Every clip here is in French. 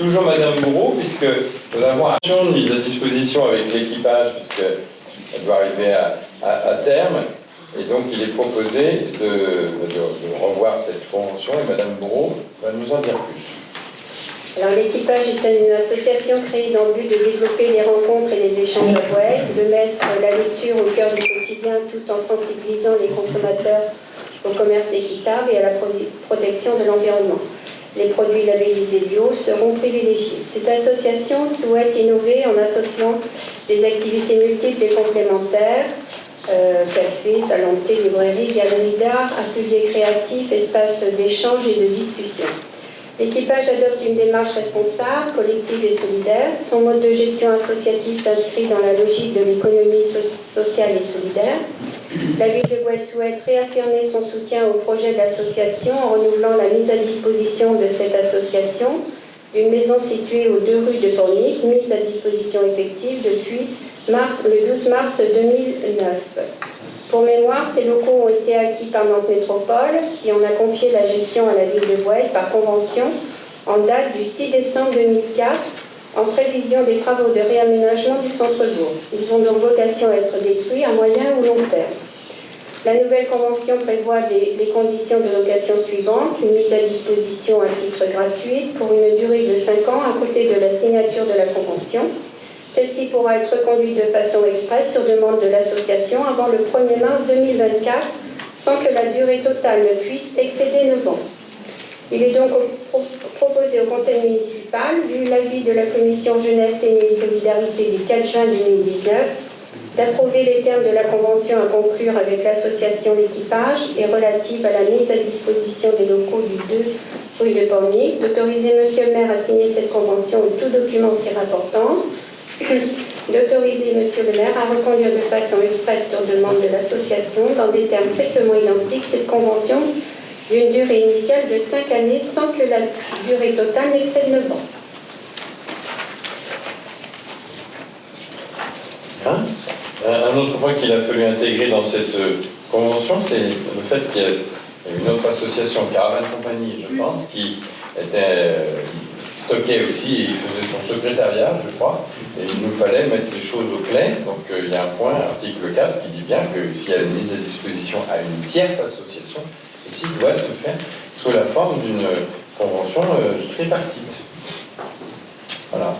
toujours Madame Bourreau, puisque nous avons une action de mise à disposition avec l'équipage, puisqu'elle doit arriver à terme. Et donc, il est proposé de revoir cette convention, et Madame Bourreau va nous en dire plus. Alors, l'équipage est une association créée dans le but de développer les rencontres et les échanges à voile, de mettre la lecture au cœur du quotidien tout en sensibilisant les consommateurs au commerce équitable et à la protection de l'environnement. Les produits labellisés bio seront privilégiés. Cette association souhaite innover en associant des activités multiples et complémentaires, café, salon de thé, librairie, galerie d'art, ateliers créatifs, espaces d'échange et de discussion. L'équipage adopte une démarche responsable, collective et solidaire. Son mode de gestion associative s'inscrit dans la logique de l'économie sociale et solidaire. La ville de Boët souhaite réaffirmer son soutien au projet de l'association en renouvelant la mise à disposition de cette association d'une maison située aux 2 rues de Pornic, mise à disposition effective depuis le 12 mars 2009. Pour mémoire, ces locaux ont été acquis par Nantes Métropole, qui en a confié la gestion à la ville de Boët par convention en date du 6 décembre 2004, en prévision des travaux de réaménagement du centre-bourg. Ils ont donc vocation à être détruits à moyen ou long terme. La nouvelle convention prévoit les conditions de location suivantes: une mise à disposition à titre gratuit pour une durée de 5 ans à côté de la signature de la convention. Celle-ci pourra être reconduite de façon expresse sur demande de l'association avant le 1er mars 2024, sans que la durée totale ne puisse excéder 9 ans. Il est donc proposé au Conseil municipal, vu l'avis de la Commission Jeunesse, Aînés et Solidarité du 4 juin 2019, d'approuver les termes de la convention à conclure avec l'association L'équipage et relative à la mise à disposition des locaux du 2 rue de Pornic, d'autoriser Monsieur le maire à signer cette convention ou tout document s'y rapportant, d'autoriser Monsieur le maire à reconduire de façon expresse sur demande de l'association, dans des termes strictement identiques, cette convention d'une durée initiale de 5 années sans que la durée totale n'excède 9 ans. Un autre point qu'il a fallu intégrer dans cette convention, c'est le fait qu'il y a une autre association, Caravane Compagnie, je pense, qui était stockée aussi, et il faisait son secrétariat, je crois, et il nous fallait mettre les choses au clair. Donc il y a un point, article 4, qui dit bien que s'il y a une mise à disposition à une tierce association, ceci doit se faire sous la forme d'une convention tripartite. Voilà.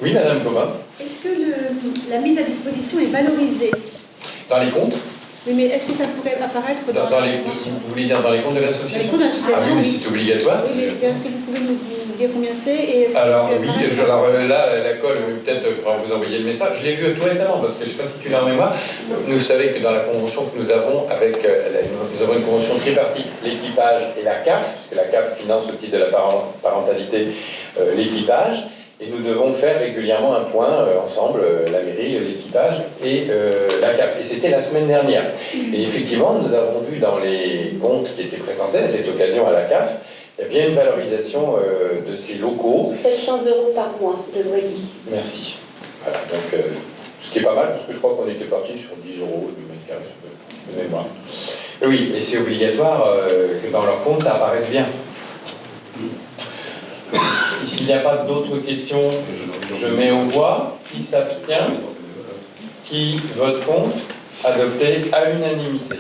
Oui, Madame Comin. Est-ce que la mise à disposition est valorisée Dans les comptes? Oui, mais est-ce que ça pourrait apparaître dans les convention? Vous voulez dire dans les comptes de l'association? Dans les comptes de l'association. Ah oui, c'est obligatoire. Oui, mais est-ce que vous pouvez nous dire combien c'est? Alors oui, là, la colle, peut-être pour vous envoyer le message. Je l'ai vu tout récemment, parce que je ne sais pas si tu l'as en mémoire. Vous savez que dans la convention que nous avons avec, nous avons une convention tripartite, l'équipage et la CAF, puisque la CAF finance au titre de la parentalité l'équipage. Et nous devons faire régulièrement un point ensemble, la mairie, l'équipage et la CAF. Et c'était la semaine dernière. Et effectivement, nous avons vu dans les comptes qui étaient présentés à cette occasion à la CAF, il y a bien une valorisation de ces locaux. 700 € par mois de loyer. Merci. Voilà, donc ce qui est pas mal, parce que je crois qu'on était parti sur 10 € du mètre carré de mémoire. Oui, et c'est obligatoire que dans leur compte, ça apparaisse bien. S'il n'y a pas d'autres questions, je mets au voix. Qui s'abstient? Qui vote contre? Adopté à l'unanimité.